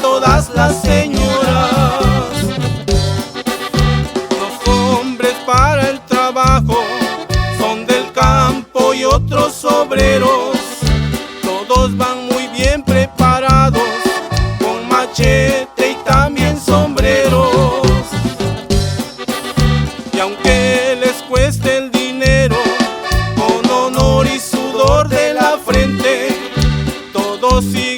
todas las señoras. Los hombres para el trabajo son del campo y otros obreros. Todos van muy bien preparados, con machete y también sombreros. Y aunque les cueste el dinero, con honor y sudor de la frente, todos siguen